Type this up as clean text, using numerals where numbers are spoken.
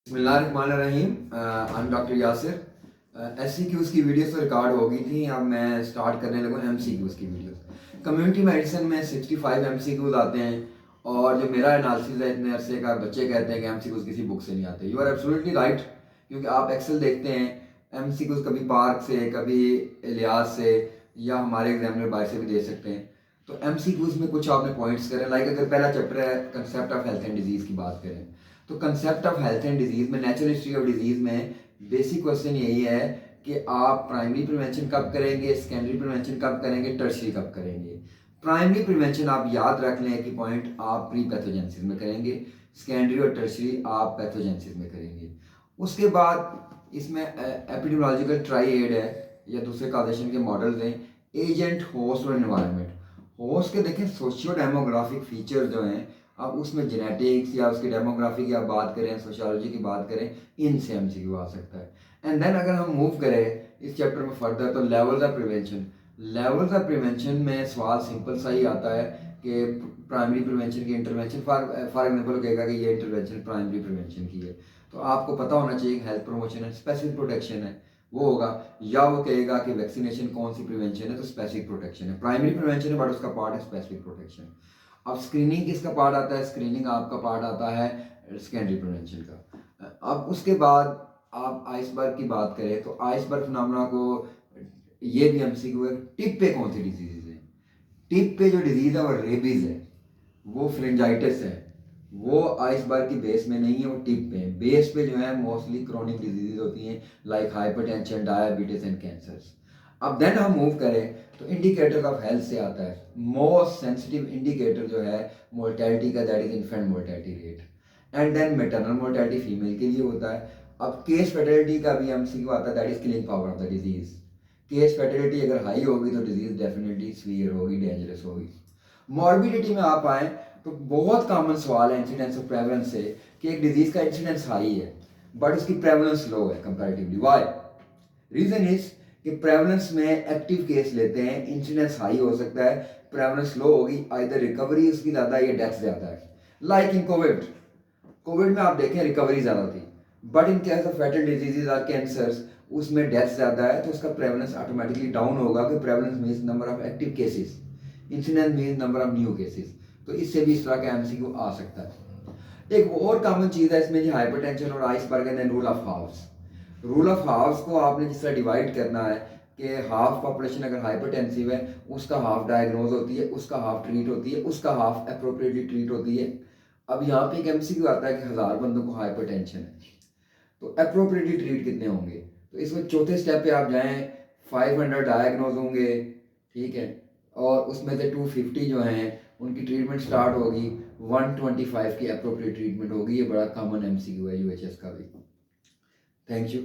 बिस्मिल्लाहिर्रहमानिर्रहीम। I am doctor Yasir. SCQs की videos तो रिकॉर्ड हो गई थी, अब मैं स्टार्ट करने लगा MCQs की वीडियोस। कम्युनिटी मेडिसिन में 65 MCQs आते हैं और जो मेरा एनालिसिस है, इतने अरसे का, बच्चे कहते हैं कि MCQs किसी बुक से नहीं आते। यू आर एब्सोल्युटली राइट, क्योंकि आप एक्सेल देखते हैं, MCQs कभी पार्क से, कभी इलियास से या हमारे एग्जामिनर बाहर से भी दे सकते हैं। तो MCQs में कुछ आपने पॉइंट्स करें, लाइक अगर पहला चैप्टर है concept of health and disease की बात करें, तो concept of health and disease में, नेचुरल हिस्ट्री ऑफ डिजीज़ में बेसिक क्वेश्चन यही है कि आप प्राइमरी प्रिवेंशन कब करेंगे, सेकेंडरी प्रिवेंशन कब करेंगे, टर्शरी कब करेंगे। प्राइमरी प्रिवेंशन आप याद रख लें कि पॉइंट आप प्री पैथोजेंसिस में करेंगे, सेकेंडरी और टर्शरी आप पैथोजेंसिस में करेंगे। उसके बाद इसमें एपिडेमियोलॉजिकल ट्राइएड है या दूसरे काजेशन के मॉडल्स हैं, एजेंट, होस्ट और एनवायरनमेंट। होस्ट के देखें सोशियो डेमोग्राफिक फीचर जो हैं, आप उसमें जेनेटिक्स या उसकी डेमोग्राफी की आप बात करें, सोशियोलॉजी की बात करें, इनसे MCQ आ सकता है। एंड देन अगर हम मूव करें इस चैप्टर में फर्दर, तो levels of prevention. Levels of prevention में सवाल सिंपल सा ही आता है कि प्राइमरी प्रिवेंशन की इंटरवेंशन, फॉर एग्जाम्पल कहेगा कि ये इंटरवेंशन प्राइमरी प्रिवेंशन की है, तो आपको पता होना चाहिए हेल्थ प्रमोशन है, स्पेसिफिक प्रोटेक्शन है, वो होगा। या वो कहेगा कि वैक्सीनेशन कौन सी प्रिवेंशन है, तो स्पेसिफिक प्रोटेक्शन है। प्राइमरी प्रिवेंशन है बट उसका पार्ट है स्पेसिफिक प्रोटेक्शन। अब स्क्रीनिंग किसका पार्ट आता है? स्क्रीनिंग आपका पार्ट आता है सेकेंडरी प्रिवेंशन का। अब उसके बाद आप आइसबर्ग की बात करें, तो आइसबर्ग फिनोमेना को, ये भी MCQ है, टिप पे कौन सी डिजीज है? टिप पे जो डिजीज है वो रेबीज है, वो फ्रेंजाइटिस है, वो आइसबर्ग की बेस में नहीं है, वो टिप पे है। बेस पे जो है मोस्टली क्रोनिक डिजीज होती हैं, like hypertension, diabetes and cancers. अब देन हम मूव करें तो इंडिकेटर ऑफ हेल्थ से आता है मोस्ट सेंसिटिव इंडिकेटर जो है मोर्टेलिटी का, that is infant mortality rate. And then maternal mortality female के लिए होता है। अब केस फर्टिलिटी का भी MCQ आता है, that is killing power of the disease. Case fertility अगर हाई होगी तो डिजीज डेफिनेटली सीवियर होगी, डेंजरस होगी। मॉर्बिडिटी में आप आए तो बहुत कॉमन सवाल है इंसिडेंस ऑफ प्रेवलेंस से, कि एक डिजीज का इंसिडेंस हाई है बट उसकी प्रेवलेंस लो है कंपैरेटिवली। व्हाई? रीजन इज कि प्रेवलेंस में एक्टिव केस लेते हैं, इंसिडेंस हाई हो सकता है, प्रेवलेंस लो होगी, आइदर रिकवरी उसकी ज़्यादा है या डेथ ज़्यादा है। लाइक इन कोविड, कोविड में आप देखें रिकवरी ज़्यादा थी, but in case of fatal diseases और कैंसर्स उसमें डेथ ज़्यादा है, तो उसका प्रेवलेंस ऑटोमेटिकली डाउन होगा, कि prevalence means number of active cases, incidence means number of new cases. तो इससे भी इस तरह का MCQ आ सकता है। एक और कॉमन चीज़ है इसमें, हाइपरटेंशन और iceberg and rule of house. Rule of house को आपने जिस तरह डिवाइड करना है कि हाफ पॉपुलेशन अगर हाइपरटेंसिव है, उसका हाफ डायग्नोज होती है, उसका हाफ ट्रीट होती है, उसका हाफ अप्रोप्रिएटली ट्रीट होती है। अब यहाँ पे एक MCQ आता है कि 1000 बंदों को हाइपरटेंशन है, तो अप्रोप्रिएटली ट्रीट कितने होंगे? तो इसमें चौथे स्टेप पे आप जाएं, 500 डायग्नोज होंगे, ठीक है, और उसमें से 250 जो हैं उनकी ट्रीटमेंट स्टार्ट होगी, 125 की अप्रोप्रिएट ट्रीटमेंट होगी। ये बड़ा कॉमन MCQ है UHS का भी। Thank you.